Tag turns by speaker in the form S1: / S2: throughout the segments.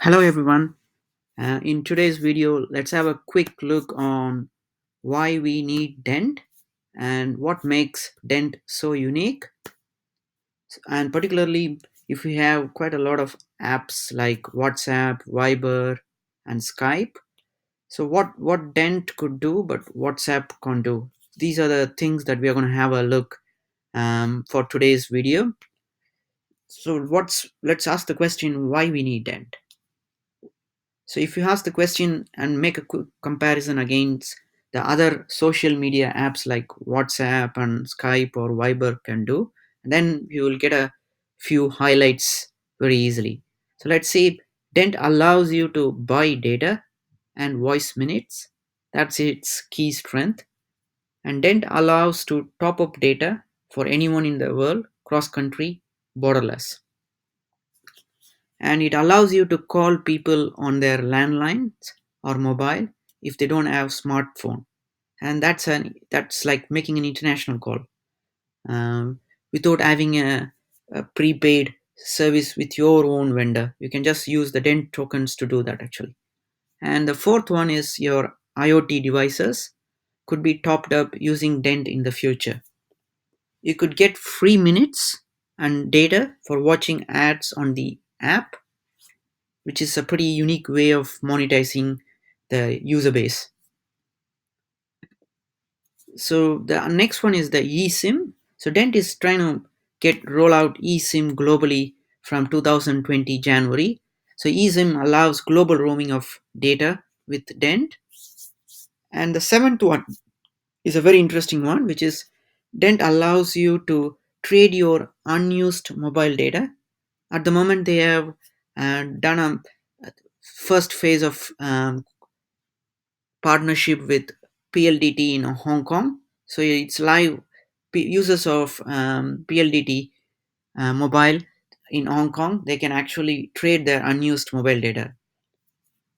S1: Hello everyone. In today's video, let's have a quick look on why we need DENT and what makes DENT so unique. And particularly if we have quite a lot of apps like WhatsApp, Viber, and Skype. So what DENT could do, but WhatsApp can't do. These are the things that we are going to have a look for today's video. So let's ask the question why we need DENT. So if you ask the question and make a quick comparison against the other social media apps like WhatsApp and Skype or Viber can do, then you will get a few highlights very easily. So let's say Dent allows you to buy data and voice minutes. That's its key strength. And Dent allows to top up data for anyone in the world, cross country, borderless, and it allows you to call people on their landlines or mobile if they don't have smartphone, and that's like making an international call without having a prepaid service with your own vendor. You can just use the dent tokens to do that actually. And the fourth one is your IoT devices could be topped up using dent in the future. You could get free minutes and data for watching ads on the app, which is a pretty unique way of monetizing the user base. So the next one is the eSIM. So Dent is trying to get roll out eSIM globally from 2020 January. So eSIM allows global roaming of data with Dent. And the seventh one is a very interesting one, which is Dent allows you to trade your unused mobile data. At the moment, they have done a first phase of partnership with PLDT in Hong Kong. So it's live. Users of PLDT mobile in Hong Kong, they can actually trade their unused mobile data.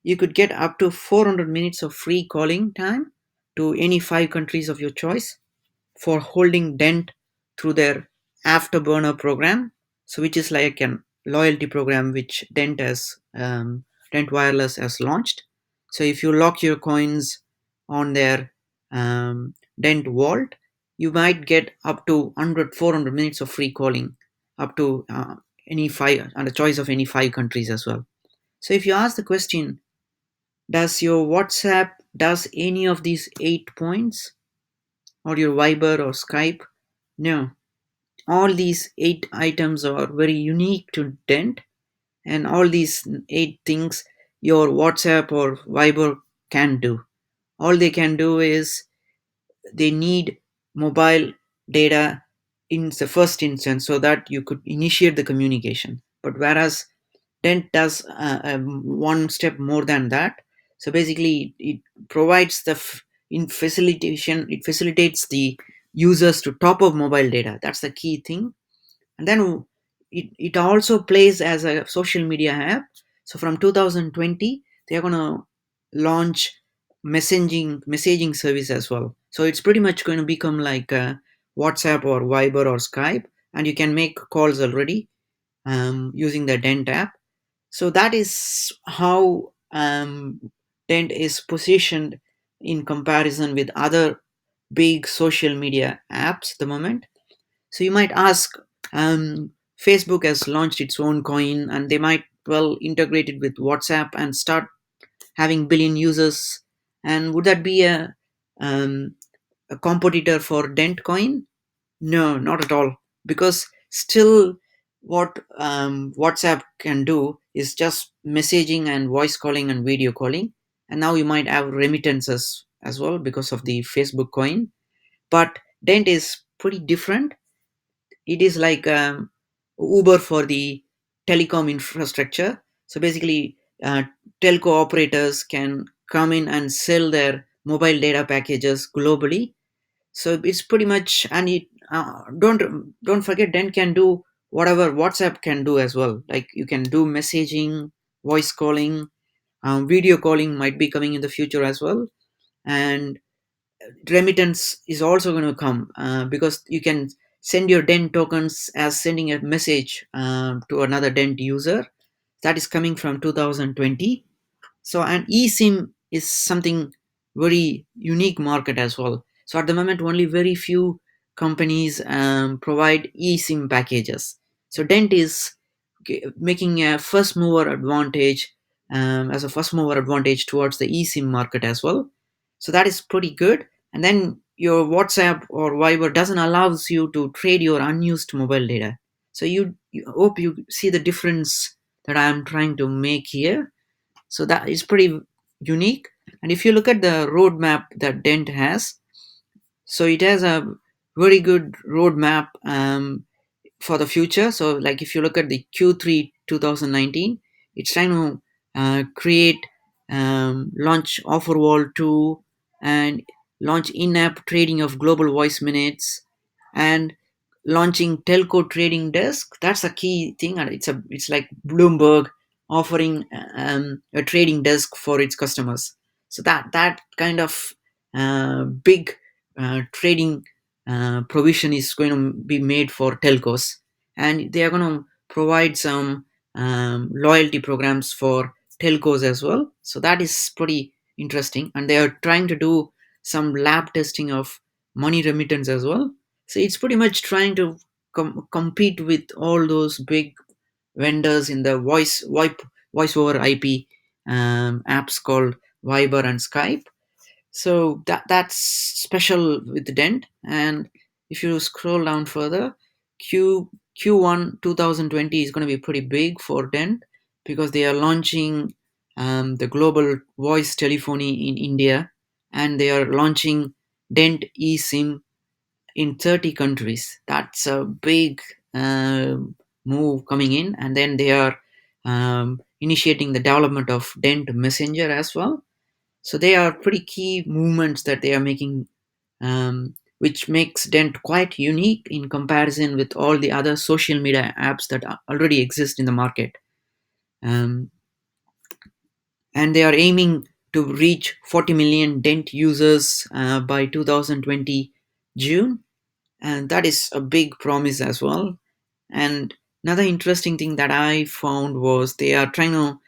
S1: You could get up to 400 minutes of free calling time to any five countries of your choice for holding Dent through their Afterburner program, so which is like an loyalty program which Dent Wireless has launched. So if you lock your coins on their Dent Vault, you might get up to 100 400 minutes of free calling up to any five and a choice of any five countries as well. So if you ask the question, does your WhatsApp does any of these 8 points, or your Viber or Skype? No. All these 8 items are very unique to Dent, and all these 8 things your WhatsApp or Viber can do. All they can do is they need mobile data in the first instance so that you could initiate the communication. But whereas Dent does one step more than that. So basically, it provides in facilitation. It facilitates the users to top up mobile data. That's the key thing. And then it also plays as a social media app. So from 2020, they are gonna launch messaging service as well. So it's pretty much going to become like WhatsApp or Viber or Skype, and you can make calls already using the Dent app. So that is how Dent is positioned in comparison with other big social media apps at the moment. So you might ask, Facebook has launched its own coin and they might well integrate it with WhatsApp and start having billion users. And would that be um, a competitor for Dent coin? No, not at all. Because still, what WhatsApp can do is just messaging and voice calling and video calling. And now you might have remittances as well because of the Facebook coin. But Dent is pretty different. It is like Uber for the telecom infrastructure. So basically, telco operators can come in and sell their mobile data packages globally. So it's pretty much, and it don't forget, Dent can do whatever WhatsApp can do as well. Like you can do messaging, voice calling, video calling might be coming in the future as well, and remittance is also going to come because you can send your dent tokens as sending a message to another dent user. That is coming from 2020. So, and eSIM is something very unique market as well. So at the moment, only very few companies provide eSIM packages. So Dent is making a first mover advantage, as a first mover advantage towards the eSIM market as well. So that is pretty good. And then your WhatsApp or Viber doesn't allows you to trade your unused mobile data. So you hope you see the difference that I am trying to make here. So that is pretty unique. And if you look at the roadmap that Dent has, so it has a very good roadmap for the future. So like if you look at the Q3 2019, it's trying to create, launch offer wall 2, and launch in-app trading of global voice minutes, and launching telco trading desk. That's a key thing, and it's like Bloomberg offering a trading desk for its customers. So that kind of big trading provision is going to be made for telcos, and they are going to provide some loyalty programs for telcos as well. So that is pretty interesting, and they are trying to do some lab testing of money remittance as well. So it's pretty much trying to compete with all those big vendors in the voice over IP apps called Viber and Skype. So that's special with Dent. And if you scroll down further, Q1 2020 is going to be pretty big for Dent, because they are launching the global voice telephony in India, and they are launching Dent eSIM in 30 countries. That's a big uh, move coming in. And then they are initiating the development of Dent Messenger as well. So they are pretty key movements that they are making, which makes Dent quite unique in comparison with all the other social media apps that already exist in the market. Um, and they are aiming to reach 40 million Dent users by 2020 June, and that is a big promise as well. And another interesting thing that I found was they are trying to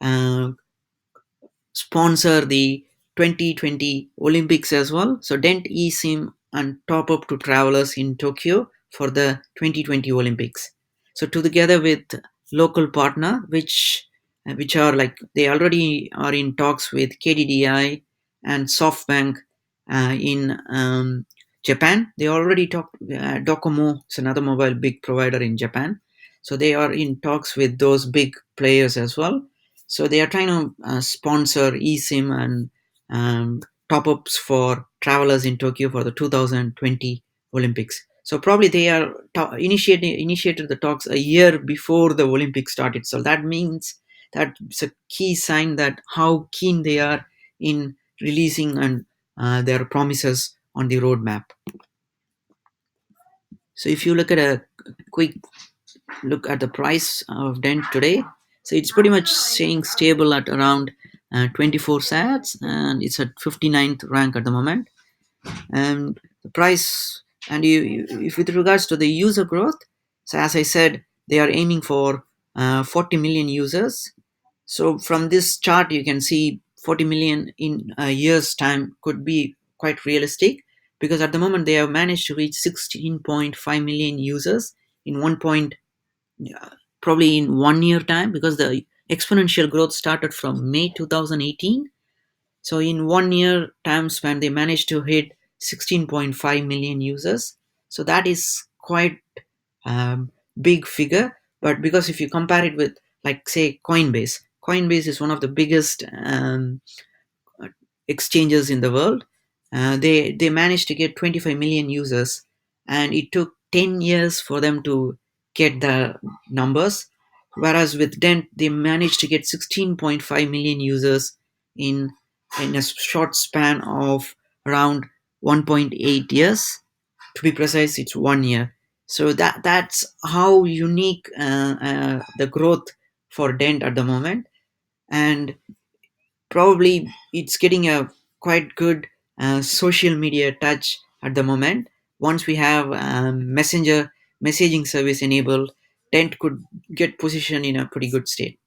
S1: uh, sponsor the 2020 Olympics as well. So Dent eSIM and top up to travelers in Tokyo for the 2020 Olympics. So together with local partner, which are like they already are in talks with KDDI and SoftBank in Japan. They already talked. Docomo is another mobile big provider in Japan. So they are in talks with those big players as well. So they are trying to sponsor eSIM and top ups for travelers in Tokyo for the 2020 Olympics. So probably they are initiated the talks a year before the Olympics started. So that means that it's a key sign that how keen they are in releasing and their promises on the roadmap. So if you look at a quick look at the price of Dent today, so it's pretty much staying stable at around 24 sats, and it's at 59th rank at the moment. And the price, and if with regards to the user growth, so as I said, they are aiming for 40 million users. So from this chart you can see 40 million in a year's time could be quite realistic, because at the moment they have managed to reach 16.5 million users in yeah, probably in 1 year time, because the exponential growth started from May 2018. So in 1 year time span, they managed to hit 16.5 million users. So that is quite big figure. But because if you compare it with, like, say, Coinbase is one of the biggest exchanges in the world. They managed to get 25 million users, and it took 10 years for them to get the numbers. Whereas with Dent, they managed to get 16.5 million users in in a short span of around 1.8 years. To be precise, it's 1 year. So that's how unique the growth for Dent at the moment. And probably it's getting a quite good social media touch at the moment. Once we have messenger messaging service enabled, Dent could get positioned in a pretty good state.